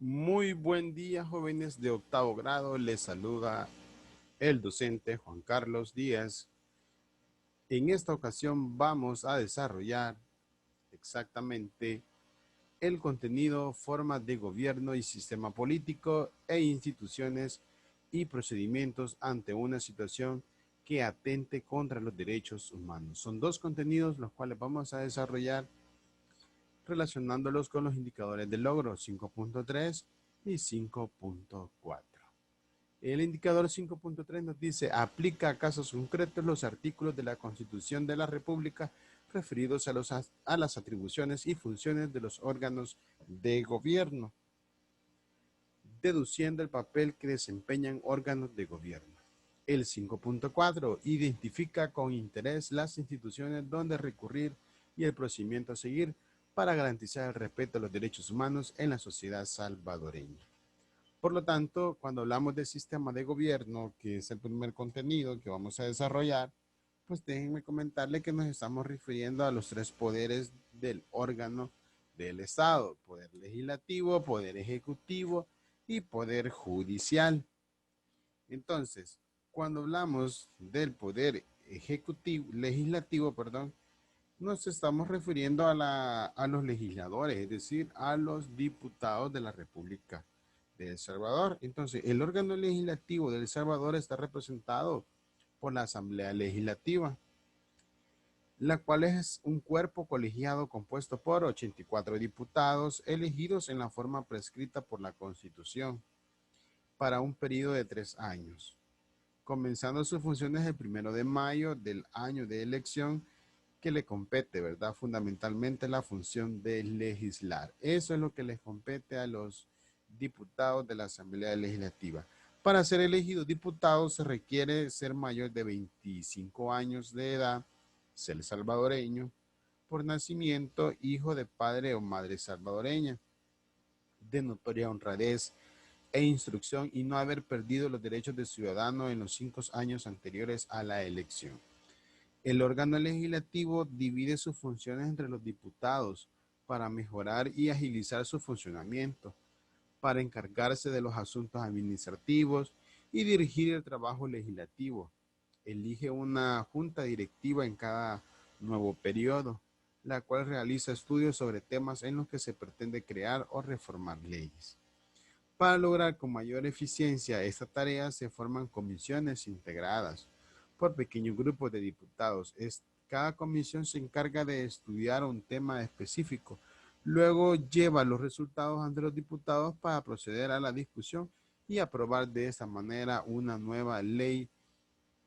Muy buen día, jóvenes de octavo grado. Les saluda el docente Juan Carlos Díaz. En esta ocasión vamos a desarrollar exactamente el contenido, formas de gobierno y sistema político e instituciones y procedimientos ante una situación que atente contra los derechos humanos. Son dos contenidos los cuales vamos a desarrollar relacionándolos con los indicadores de logro 5.3 y 5.4. El indicador 5.3 nos dice, aplica a casos concretos los artículos de la Constitución de la República referidos a las atribuciones y funciones de los órganos de gobierno, deduciendo el papel que desempeñan órganos de gobierno. El 5.4 identifica con interés las instituciones donde recurrir y el procedimiento a seguir para garantizar el respeto a los derechos humanos en la sociedad salvadoreña. Por lo tanto, cuando hablamos del sistema de gobierno, que es el primer contenido que vamos a desarrollar, pues déjenme comentarle que nos estamos refiriendo a los tres poderes del órgano del Estado: poder legislativo, poder ejecutivo y poder judicial. Entonces, cuando hablamos del poder legislativo, nos estamos refiriendo a los legisladores, es decir, a los diputados de la República de El Salvador. Entonces, el órgano legislativo de El Salvador está representado por la Asamblea Legislativa, la cual es un cuerpo colegiado compuesto por 84 diputados elegidos en la forma prescrita por la Constitución para un periodo de 3 años, comenzando sus funciones el 1 de mayo del año de elección que le compete, ¿verdad? Fundamentalmente la función de legislar. Eso es lo que les compete a los diputados de la Asamblea Legislativa. Para ser elegido diputado se requiere ser mayor de 25 años de edad, ser salvadoreño por nacimiento, hijo de padre o madre salvadoreña, de notoria honradez e instrucción y no haber perdido los derechos de ciudadano en los 5 años anteriores a la elección. El órgano legislativo divide sus funciones entre los diputados para mejorar y agilizar su funcionamiento, para encargarse de los asuntos administrativos y dirigir el trabajo legislativo. Elige una junta directiva en cada nuevo periodo, la cual realiza estudios sobre temas en los que se pretende crear o reformar leyes. Para lograr con mayor eficiencia esta tarea se forman comisiones integradas por pequeños grupos de diputados. Cada comisión se encarga de estudiar un tema específico. Luego lleva los resultados ante los diputados para proceder a la discusión y aprobar de esa manera una nueva ley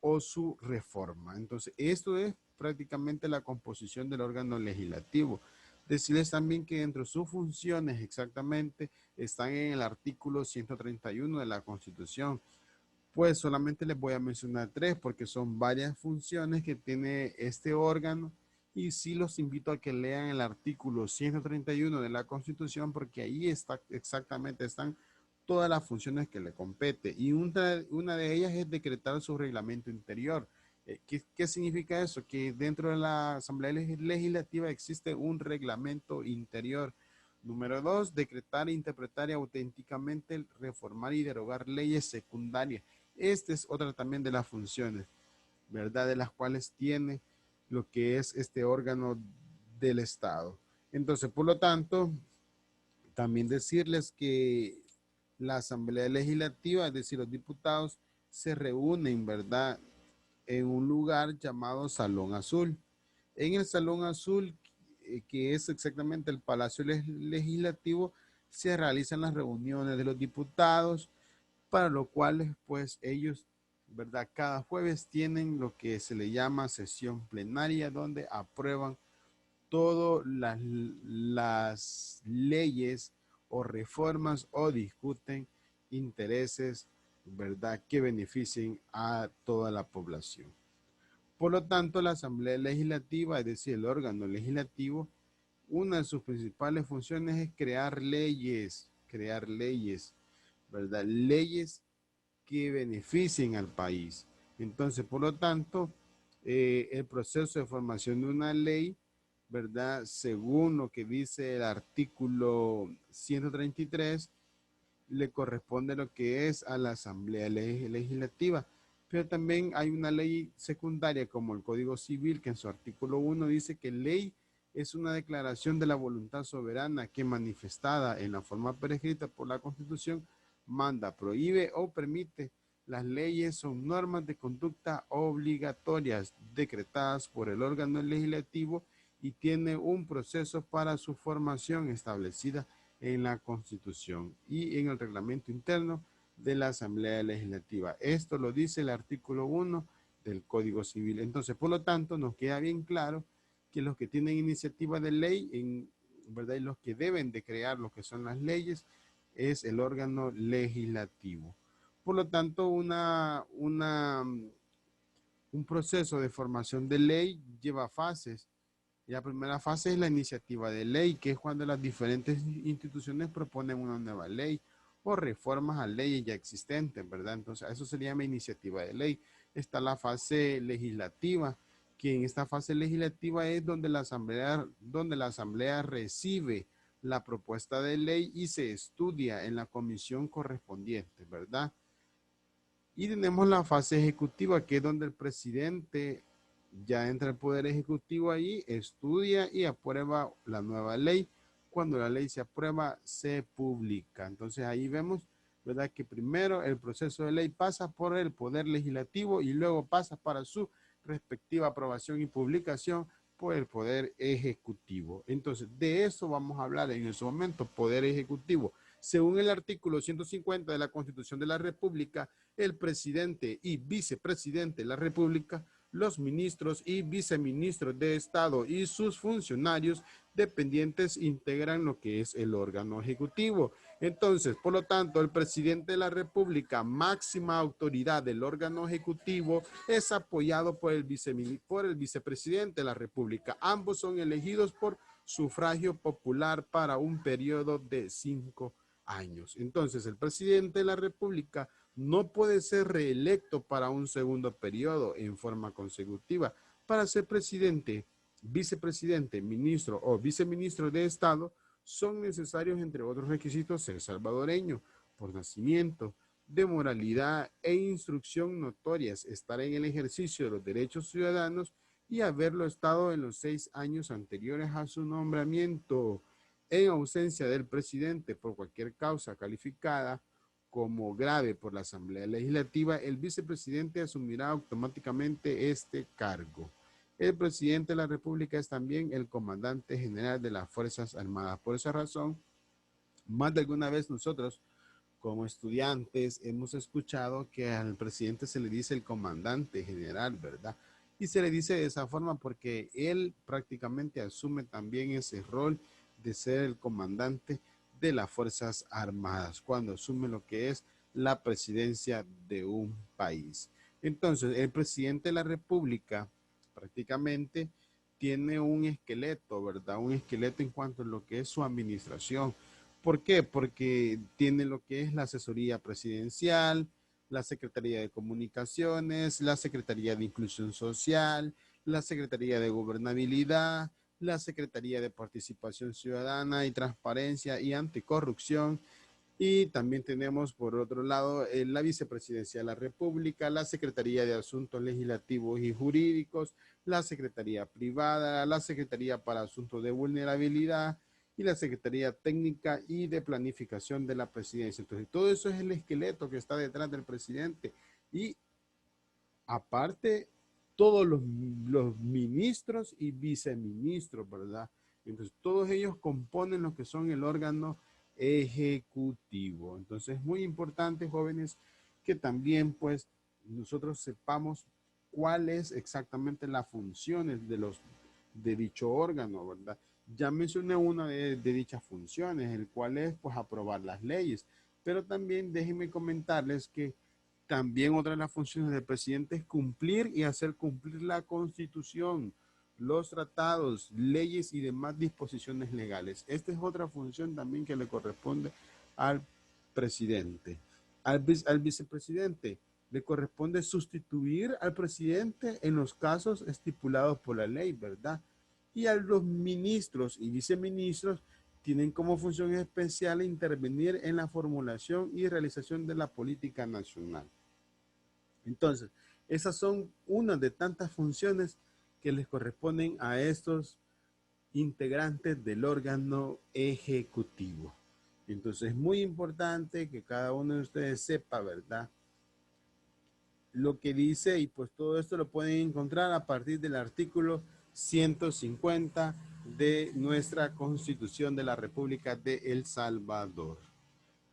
o su reforma. Entonces, esto es prácticamente la composición del órgano legislativo. Decirles también que dentro de sus funciones exactamente están en el artículo 131 de la Constitución. Pues solamente les voy a mencionar tres porque son varias funciones que tiene este órgano y sí los invito a que lean el artículo 131 de la Constitución porque ahí está exactamente, están todas las funciones que le compete y una de ellas es decretar su reglamento interior. ¿Qué significa eso? Que dentro de la Asamblea Legislativa existe un reglamento interior. Número dos, decretar, interpretar y auténticamente reformar y derogar leyes secundarias. Esta es otra también de las funciones, ¿verdad? De las cuales tiene lo que es este órgano del Estado. Entonces, por lo tanto, también decirles que la Asamblea Legislativa, es decir, los diputados, se reúnen, ¿verdad? En un lugar llamado Salón Azul. En el Salón Azul, que es exactamente el Palacio Legislativo, se realizan las reuniones de los diputados, para lo cual pues ellos, ¿verdad? Cada jueves tienen lo que se le llama sesión plenaria, donde aprueban todas las leyes o reformas o discuten intereses, ¿verdad?, que beneficien a toda la población. Por lo tanto, la Asamblea Legislativa, es decir, el órgano legislativo, una de sus principales funciones es crear leyes, ¿verdad? Leyes que beneficien al país. Entonces, por lo tanto, el proceso de formación de una ley, ¿verdad? Según lo que dice el artículo 133, le corresponde lo que es a la Asamblea Legislativa. Pero también hay una ley secundaria como el Código Civil que en su artículo 1 dice que ley es una declaración de la voluntad soberana que manifestada en la forma prescrita por la Constitución manda, prohíbe o permite. Las leyes son normas de conducta obligatorias decretadas por el órgano legislativo y tiene un proceso para su formación establecida en la Constitución y en el reglamento interno de la Asamblea Legislativa. Esto lo dice el artículo 1 del Código Civil. Entonces, por lo tanto, nos queda bien claro que los que tienen iniciativa de ley, ¿verdad? Y los que deben de crear lo que son las leyes, es el órgano legislativo. Por lo tanto, un proceso de formación de ley lleva fases. Y la primera fase es la iniciativa de ley, que es cuando las diferentes instituciones proponen una nueva ley o reformas a leyes ya existentes, ¿verdad? Entonces, eso se llama iniciativa de ley. Está la fase legislativa, que en esta fase legislativa es donde la asamblea recibe la propuesta de ley y se estudia en la comisión correspondiente, ¿verdad? Y tenemos la fase ejecutiva, que es donde el presidente ya entra el poder ejecutivo ahí, estudia y aprueba la nueva ley. Cuando la ley se aprueba, se publica. Entonces ahí vemos, ¿verdad? Que primero el proceso de ley pasa por el poder legislativo y luego pasa para su respectiva aprobación y publicación por el poder ejecutivo. Entonces, de eso vamos a hablar en ese momento, poder ejecutivo. Según el artículo 150 de la Constitución de la República, el presidente y vicepresidente de la República, los ministros y viceministros de Estado y sus funcionarios dependientes integran lo que es el órgano ejecutivo. Entonces, por lo tanto, el presidente de la República, máxima autoridad del órgano ejecutivo, es apoyado por el vicepresidente de la República. Ambos son elegidos por sufragio popular para un periodo de 5 años. Entonces, el presidente de la República no puede ser reelecto para un segundo periodo en forma consecutiva. Para ser presidente, vicepresidente, ministro o viceministro de Estado, son necesarios, entre otros requisitos, ser salvadoreño por nacimiento, de moralidad e instrucción notorias, estar en el ejercicio de los derechos ciudadanos y haberlo estado en los 6 años anteriores a su nombramiento. En ausencia del presidente por cualquier causa calificada como grave por la Asamblea Legislativa, el vicepresidente asumirá automáticamente este cargo. El presidente de la República es también el comandante general de las Fuerzas Armadas. Por esa razón, más de alguna vez nosotros, como estudiantes, hemos escuchado que al presidente se le dice el comandante general, ¿verdad? Y se le dice de esa forma porque él prácticamente asume también ese rol de ser el comandante de las Fuerzas Armadas, cuando asume lo que es la presidencia de un país. Entonces, el presidente de la República prácticamente tiene un esqueleto, ¿verdad? Un esqueleto en cuanto a lo que es su administración. ¿Por qué? Porque tiene lo que es la asesoría presidencial, la Secretaría de Comunicaciones, la Secretaría de Inclusión Social, la Secretaría de Gobernabilidad, la Secretaría de Participación Ciudadana y Transparencia y Anticorrupción. Y también tenemos, por otro lado, la Vicepresidencia de la República, la Secretaría de Asuntos Legislativos y Jurídicos, la Secretaría Privada, la Secretaría para Asuntos de Vulnerabilidad y la Secretaría Técnica y de Planificación de la Presidencia. Entonces, todo eso es el esqueleto que está detrás del presidente. Y aparte, todos los ministros y viceministros, ¿verdad? Entonces, todos ellos componen lo que son el órgano ejecutivo. Entonces, es muy importante, jóvenes, que también, pues, nosotros sepamos cuál es exactamente las funciones de dicho órgano, ¿verdad? Ya mencioné una de dichas funciones, el cual es, pues, aprobar las leyes. Pero también déjenme comentarles que también otra de las funciones del presidente es cumplir y hacer cumplir la Constitución, los tratados, leyes y demás disposiciones legales. Esta es otra función también que le corresponde al presidente. Al vicepresidente le corresponde sustituir al presidente en los casos estipulados por la ley, ¿verdad? Y a los ministros y viceministros tienen como función especial intervenir en la formulación y realización de la política nacional. Entonces, esas son unas de tantas funciones que les corresponden a estos integrantes del órgano ejecutivo. Entonces, es muy importante que cada uno de ustedes sepa, ¿verdad?, lo que dice, y pues todo esto lo pueden encontrar a partir del artículo 150 de nuestra Constitución de la República de El Salvador.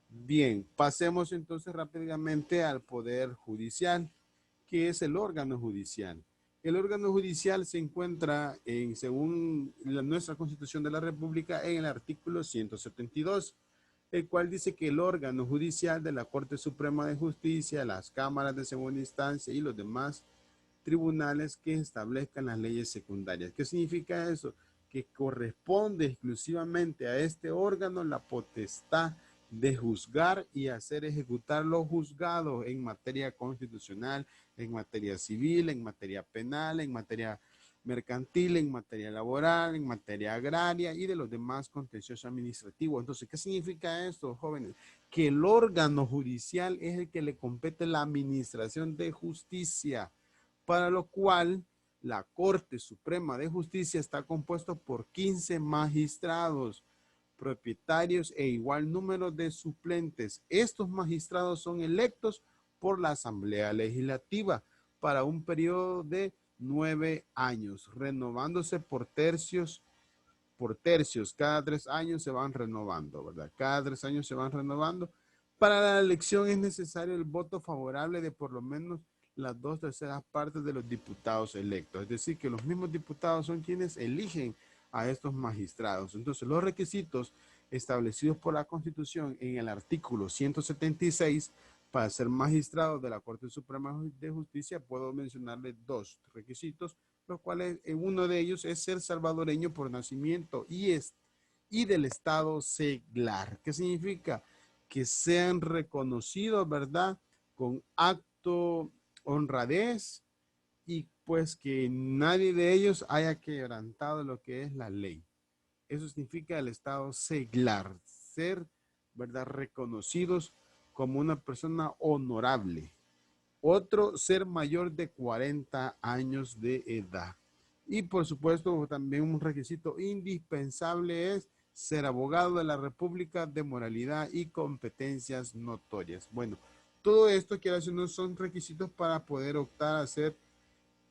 Bien, pasemos entonces rápidamente al Poder Judicial, que es el órgano judicial. El órgano judicial se encuentra, según nuestra Constitución de la República, en el artículo 172, el cual dice que el órgano judicial de la Corte Suprema de Justicia, las cámaras de segunda instancia y los demás tribunales que establezcan las leyes secundarias. ¿Qué significa eso? Que corresponde exclusivamente a este órgano la potestad de juzgar y hacer ejecutar los juzgados en materia constitucional, en materia civil, en materia penal, en materia mercantil, en materia laboral, en materia agraria y de los demás contenciosos administrativos. Entonces, ¿qué significa esto, jóvenes? Que el órgano judicial es el que le compete la administración de justicia, para lo cual la Corte Suprema de Justicia está compuesto por 15 magistrados propietarios e igual número de suplentes. Estos magistrados son electos por la Asamblea Legislativa para un periodo de 9 años, renovándose por tercios. Cada 3 años se van renovando, ¿verdad? Cada 3 años se van renovando. Para la elección es necesario el voto favorable de por lo menos las 2/3 partes de los diputados electos. Es decir, que los mismos diputados son quienes eligen a estos magistrados. Entonces, los requisitos establecidos por la Constitución en el artículo 176 para ser magistrado de la Corte Suprema de Justicia, puedo mencionarle 2 requisitos, los cuales uno de ellos es ser salvadoreño por nacimiento y del estado seglar. ¿Qué significa? Que sean reconocidos, ¿verdad?, con acto, honradez, y pues que nadie de ellos haya quebrantado lo que es la ley. Eso significa el estado seglar, ser, ¿verdad?, reconocidos como una persona honorable. Otro, ser mayor de 40 años de edad. Y por supuesto, también un requisito indispensable es ser abogado de la República de moralidad y competencias notorias. Bueno, todo esto, quiero decir, no son requisitos para poder optar a ser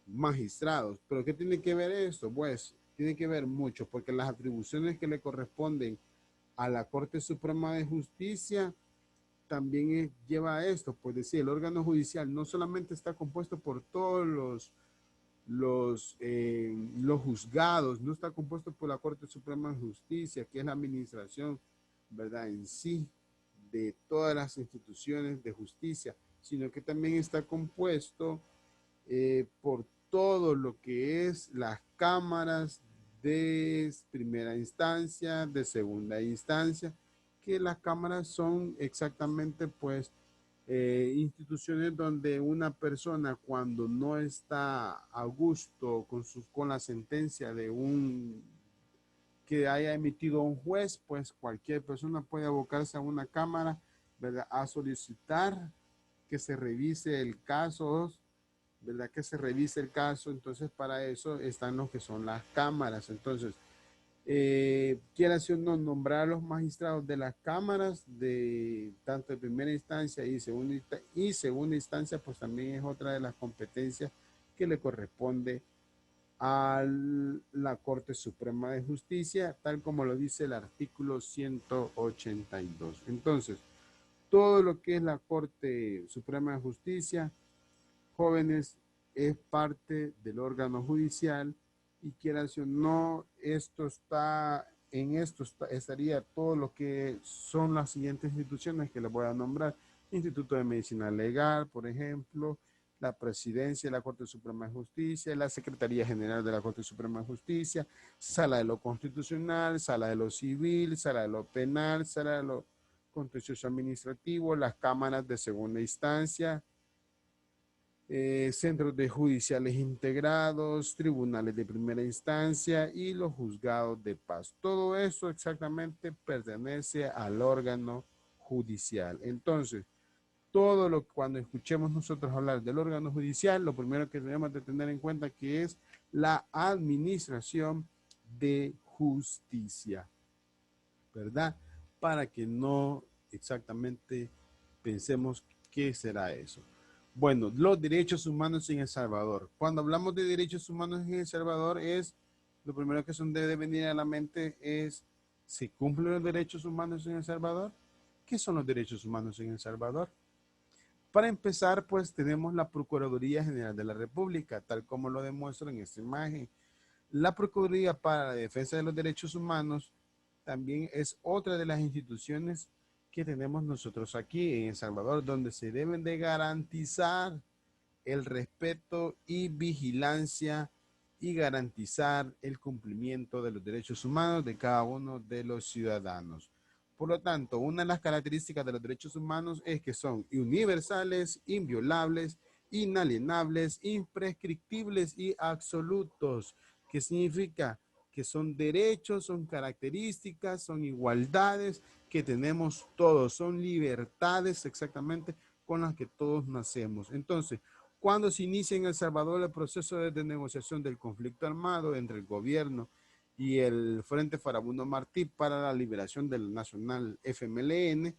magistrados. ¿Pero qué tiene que ver esto? Pues tiene que ver mucho, porque las atribuciones que le corresponden a la Corte Suprema de Justicia también lleva a esto. Pues decir, el órgano judicial no solamente está compuesto por todos los juzgados, no está compuesto por la Corte Suprema de Justicia, que es la administración, ¿verdad?, en sí de todas las instituciones de justicia, sino que también está compuesto por todo lo que es las cámaras de primera instancia, de segunda instancia, que las cámaras son exactamente pues instituciones donde una persona, cuando no está a gusto con la sentencia de un que haya emitido un juez, pues cualquier persona puede abocarse a una cámara, ¿verdad?, a solicitar que se revise el caso, ¿verdad?, que se revise el caso. Entonces, para eso están lo que son las cámaras. Entonces, quiera si uno nombrar a los magistrados de las cámaras de tanto de primera instancia y segunda instancia, pues también es otra de las competencias que le corresponde a la Corte Suprema de Justicia, tal como lo dice el artículo 182. Entonces, todo lo que es la Corte Suprema de Justicia, jóvenes, es parte del órgano judicial, y quieras o no, estaría todo lo que son las siguientes instituciones que les voy a nombrar: Instituto de Medicina Legal, por ejemplo, la Presidencia de la Corte Suprema de Justicia, la Secretaría General de la Corte Suprema de Justicia, Sala de lo Constitucional, Sala de lo Civil, Sala de lo Penal, Sala de lo Contencioso Administrativo, las cámaras de segunda instancia, centros de judiciales integrados, tribunales de primera instancia y los juzgados de paz. Todo eso exactamente pertenece al órgano judicial. Entonces, cuando escuchemos nosotros hablar del órgano judicial, lo primero que tenemos que tener en cuenta que es la administración de justicia, ¿verdad? Para que no exactamente pensemos qué será eso. Bueno, los derechos humanos en El Salvador. Cuando hablamos de derechos humanos en El Salvador lo primero que debe venir a la mente es, ¿se cumplen los derechos humanos en El Salvador? ¿Qué son los derechos humanos en El Salvador? Para empezar, pues tenemos la Procuraduría General de la República, tal como lo demuestro en esta imagen. La Procuraduría para la Defensa de los Derechos Humanos también es otra de las instituciones que tenemos nosotros aquí en El Salvador, donde se deben de garantizar el respeto y vigilancia y garantizar el cumplimiento de los derechos humanos de cada uno de los ciudadanos. Por lo tanto, una de las características de los derechos humanos es que son universales, inviolables, inalienables, imprescriptibles y absolutos. ¿Qué significa? Que son derechos, son características, son igualdades que tenemos todos, son libertades exactamente con las que todos nacemos. Entonces, cuando se inicia en El Salvador el proceso de negociación del conflicto armado entre el gobierno y el Frente Farabundo Martí para la liberación del Nacional FMLN,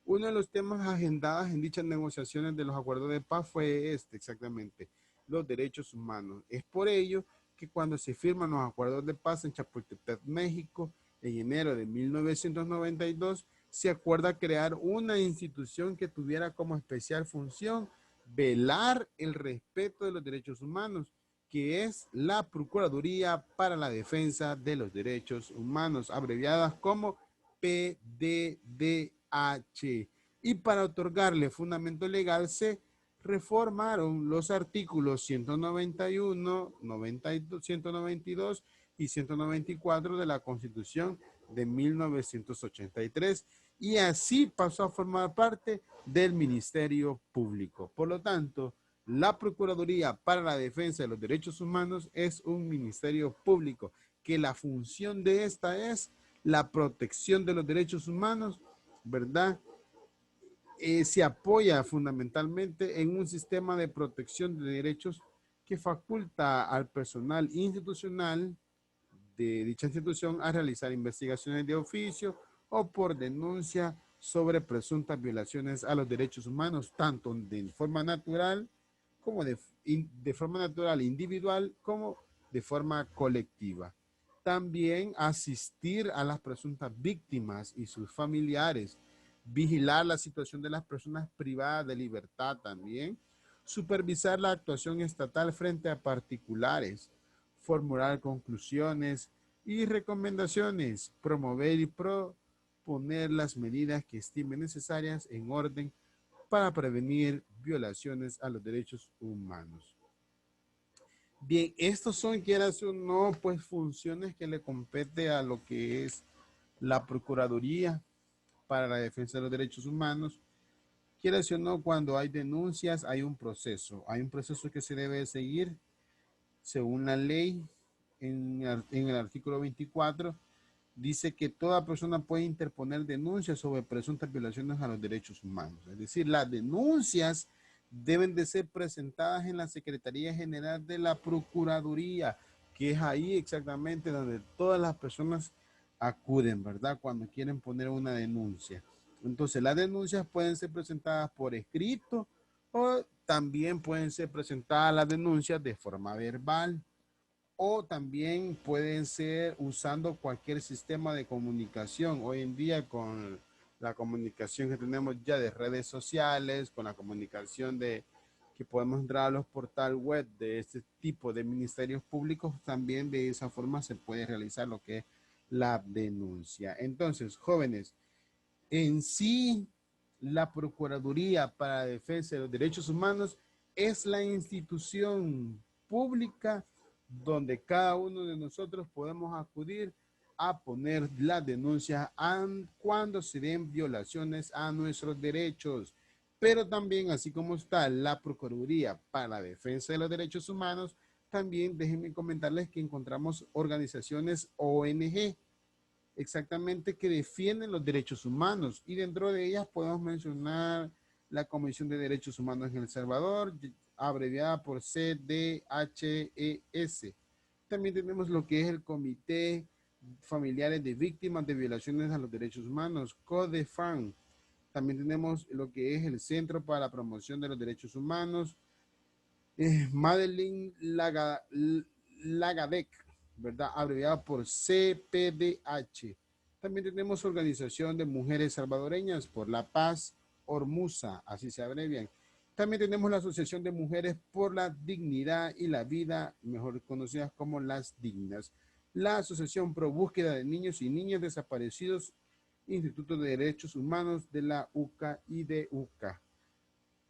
uno de los temas agendados en dichas negociaciones de los acuerdos de paz fue exactamente, los derechos humanos. Es por ello que cuando se firman los acuerdos de paz en Chapultepec, México, en enero de 1992, se acuerda crear una institución que tuviera como especial función velar el respeto de los derechos humanos, que es la Procuraduría para la Defensa de los Derechos Humanos, abreviadas como PDDH. Y para otorgarle fundamento legal se reformaron los artículos 191, 92, 192 y 194 de la Constitución de 1983 y así pasó a formar parte del Ministerio Público. Por lo tanto, la Procuraduría para la Defensa de los Derechos Humanos es un ministerio público que la función de esta es la protección de los derechos humanos, ¿verdad? Se apoya fundamentalmente en un sistema de protección de derechos que faculta al personal institucional de dicha institución a realizar investigaciones de oficio o por denuncia sobre presuntas violaciones a los derechos humanos, tanto de forma natural como de forma natural individual como de forma colectiva. También asistir a las presuntas víctimas y sus familiares, vigilar la situación de las personas privadas de libertad también, supervisar la actuación estatal frente a particulares, formular conclusiones y recomendaciones, promover y proponer las medidas que estimen necesarias en orden para prevenir violaciones a los derechos humanos. Bien, estos son, quieras o no, pues funciones que le compete a lo que es la Procuraduría para la Defensa de los Derechos Humanos. Quieras o no, cuando hay denuncias, hay un proceso que se debe seguir según la ley en el artículo 24 dice que toda persona puede interponer denuncias sobre presuntas violaciones a los derechos humanos. Es decir, las denuncias deben de ser presentadas en la Secretaría General de la Procuraduría, que es ahí exactamente donde todas las personas acuden, ¿verdad? Cuando quieren poner una denuncia. Entonces, las denuncias pueden ser presentadas por escrito o también pueden ser presentadas las denuncias de forma verbal o también pueden ser usando cualquier sistema de comunicación. Hoy en día con la comunicación que tenemos ya de redes sociales, con la comunicación de que podemos entrar a los portales web de este tipo de ministerios públicos, también de esa forma se puede realizar lo que es la denuncia. Entonces, jóvenes, en sí, la Procuraduría para la Defensa de los Derechos Humanos es la institución pública donde cada uno de nosotros podemos acudir a poner las denuncias cuando se den violaciones a nuestros derechos. Pero también, así como está la Procuraduría para la Defensa de los Derechos Humanos, también déjenme comentarles que encontramos organizaciones ONG exactamente que defienden los derechos humanos y dentro de ellas podemos mencionar la Comisión de Derechos Humanos en El Salvador, abreviada por CDHES. También tenemos lo que es el Comité Familiares de Víctimas de Violaciones a los Derechos Humanos, CODEFAN. También tenemos lo que es el Centro para la Promoción de los Derechos Humanos, Madeleine Lagadec, ¿verdad? Abreviada por CPDH. También tenemos Organización de Mujeres Salvadoreñas por la Paz, Ormusa, así se abrevian. También tenemos la Asociación de Mujeres por la Dignidad y la Vida, mejor conocidas como Las Dignas. La Asociación Pro Búsqueda de Niños y Niñas Desaparecidos, Instituto de Derechos Humanos de la UCA y de UCA.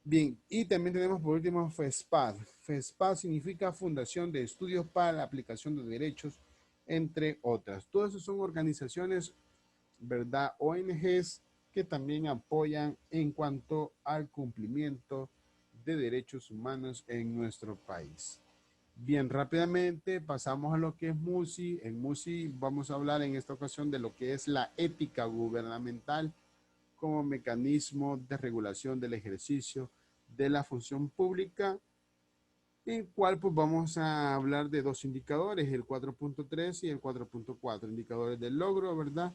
Bien, y también tenemos por último FESPAD. FESPAD significa Fundación de Estudios para la Aplicación de Derechos, entre otras. Todas esas son organizaciones, ¿verdad? ONGs que también apoyan en cuanto al cumplimiento de derechos humanos en nuestro país. Bien, rápidamente pasamos a lo que es MUSI. En MUSI vamos a hablar en esta ocasión de lo que es la ética gubernamental como mecanismo de regulación del ejercicio de la función pública, en cual pues vamos a hablar de dos indicadores, el 4.3 y el 4.4, indicadores del logro, ¿verdad?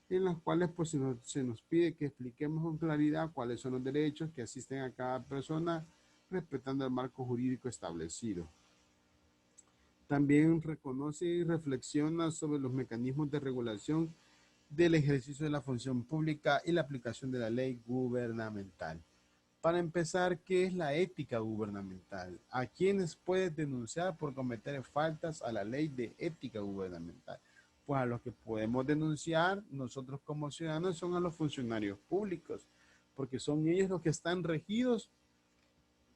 En los cuales pues se nos pide que expliquemos con claridad cuáles son los derechos que asisten a cada persona respetando el marco jurídico establecido. También reconoce y reflexiona sobre los mecanismos de regulación del ejercicio de la función pública y la aplicación de la ley gubernamental. Para empezar, ¿qué es la ética gubernamental? ¿A quiénes puedes denunciar por cometer faltas a la ley de ética gubernamental? Pues a los que podemos denunciar nosotros como ciudadanos son a los funcionarios públicos, porque son ellos los que están regidos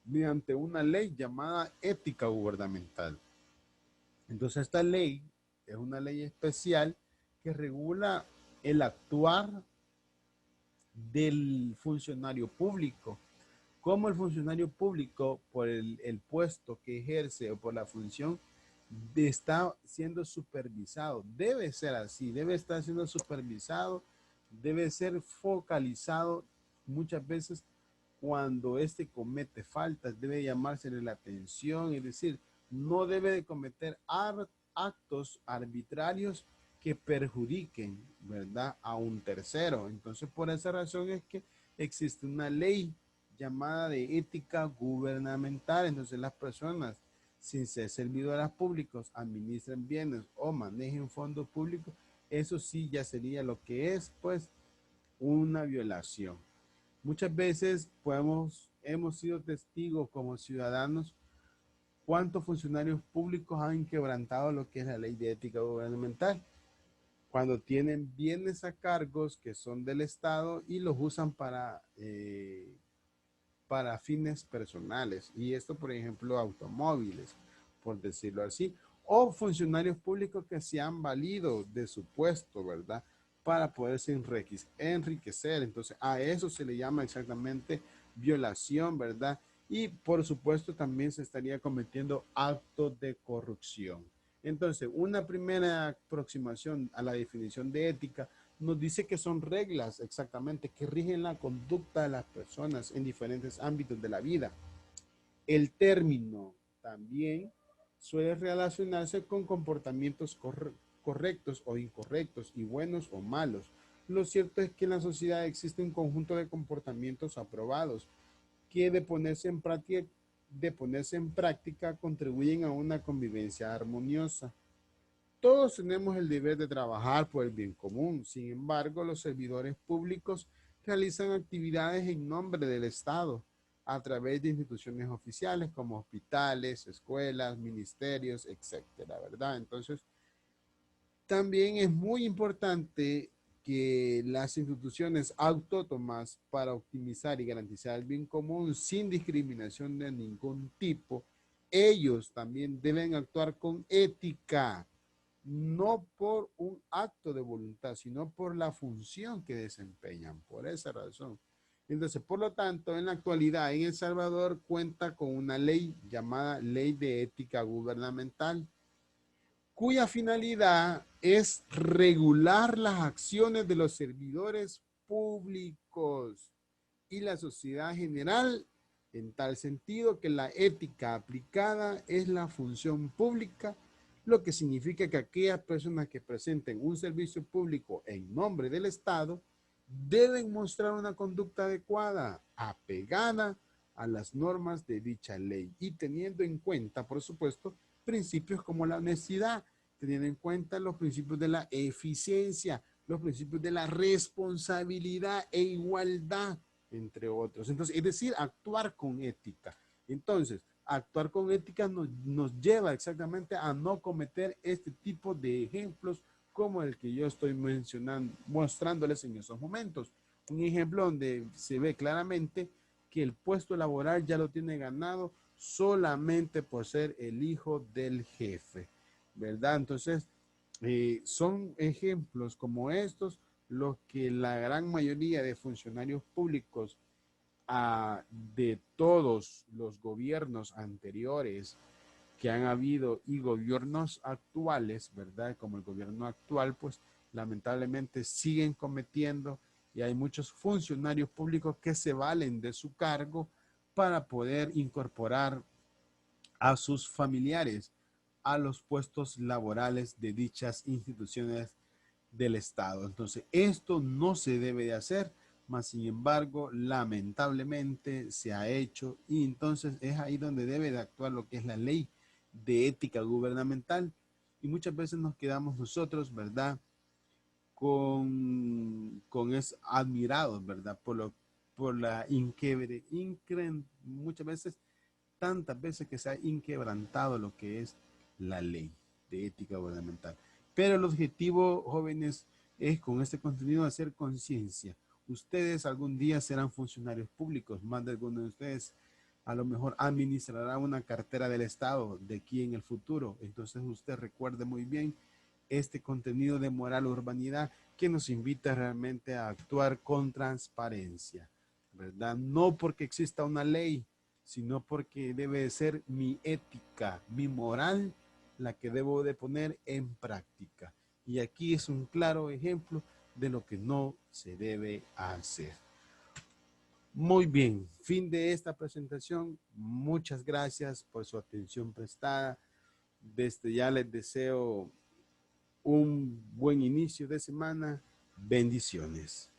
mediante una ley llamada ética gubernamental. Entonces esta ley es una ley especial que regula el actuar del funcionario público. Como el funcionario público, por el puesto que ejerce o por la función, está siendo supervisado. Debe ser así, debe estar siendo supervisado, debe ser focalizado muchas veces cuando éste comete faltas, debe llamársele la atención, es decir, no debe de cometer actos arbitrarios que perjudiquen, ¿verdad?, a un tercero. Entonces, por esa razón es que existe una ley llamada de ética gubernamental. Entonces, las personas, sin ser servidoras públicos, administren bienes o manejen fondos públicos, eso sí ya sería lo que es, pues, una violación. Muchas veces hemos sido testigos como ciudadanos cuántos funcionarios públicos han quebrantado lo que es la ley de ética gubernamental cuando tienen bienes a cargos que son del Estado y los usan para fines personales. Y esto, por ejemplo, automóviles, por decirlo así, o funcionarios públicos que se han valido de su puesto, ¿verdad?, para poderse enriquecer. Entonces, a eso se le llama exactamente violación, ¿verdad? Y por supuesto también se estaría cometiendo actos de corrupción. Entonces, una primera aproximación a la definición de ética nos dice que son reglas exactamente que rigen la conducta de las personas en diferentes ámbitos de la vida. El término también suele relacionarse con comportamientos correctos o incorrectos y buenos o malos. Lo cierto es que en la sociedad existe un conjunto de comportamientos aprobados que de ponerse en práctica contribuyen a una convivencia armoniosa. Todos tenemos el deber de trabajar por el bien común. Sin embargo, los servidores públicos realizan actividades en nombre del Estado a través de instituciones oficiales como hospitales, escuelas, ministerios, etcétera, ¿verdad? Entonces, también es muy importante que las instituciones autónomas para optimizar y garantizar el bien común sin discriminación de ningún tipo, ellos también deben actuar con ética, no por un acto de voluntad, sino por la función que desempeñan. Por esa razón, Entonces, por lo tanto, en la actualidad en El Salvador cuenta con una ley llamada Ley de Ética Gubernamental, cuya finalidad es regular las acciones de los servidores públicos y la sociedad general, en tal sentido que la ética aplicada es la función pública, lo que significa que aquellas personas que presenten un servicio público en nombre del Estado deben mostrar una conducta adecuada, apegada a las normas de dicha ley y teniendo en cuenta, por supuesto, principios como la honestidad, teniendo en cuenta los principios de la eficiencia, los principios de la responsabilidad e igualdad, entre otros. Entonces, es decir, actuar con ética. Entonces, actuar con ética nos lleva exactamente a no cometer este tipo de ejemplos como el que yo estoy mencionando, mostrándoles en esos momentos. Un ejemplo donde se ve claramente que el puesto laboral ya lo tiene ganado solamente por ser el hijo del jefe, ¿verdad? Entonces, son ejemplos como estos los que la gran mayoría de funcionarios públicos de todos los gobiernos anteriores que han habido y gobiernos actuales, ¿verdad? Como el gobierno actual, pues lamentablemente siguen cometiendo y hay muchos funcionarios públicos que se valen de su cargo para poder incorporar a sus familiares a los puestos laborales de dichas instituciones del Estado. Entonces, esto no se debe de hacer, mas sin embargo, lamentablemente se ha hecho y entonces es ahí donde debe de actuar lo que es la ley de ética gubernamental y muchas veces nos quedamos nosotros, ¿verdad? Con es admirados, ¿verdad? Por la muchas veces, tantas veces que se ha inquebrantado lo que es la ley de ética gubernamental. Pero el objetivo, jóvenes, es con este contenido hacer conciencia. Ustedes algún día serán funcionarios públicos, más de algunos de ustedes a lo mejor administrará una cartera del Estado de aquí en el futuro. Entonces usted recuerde muy bien este contenido de moral urbanidad que nos invita realmente a actuar con transparencia, ¿verdad? No porque exista una ley, sino porque debe de ser mi ética, mi moral, la que debo de poner en práctica. Y aquí es un claro ejemplo de lo que no se debe hacer. Muy bien, fin de esta presentación. Muchas gracias por su atención prestada. Desde ya les deseo un buen inicio de semana. Bendiciones.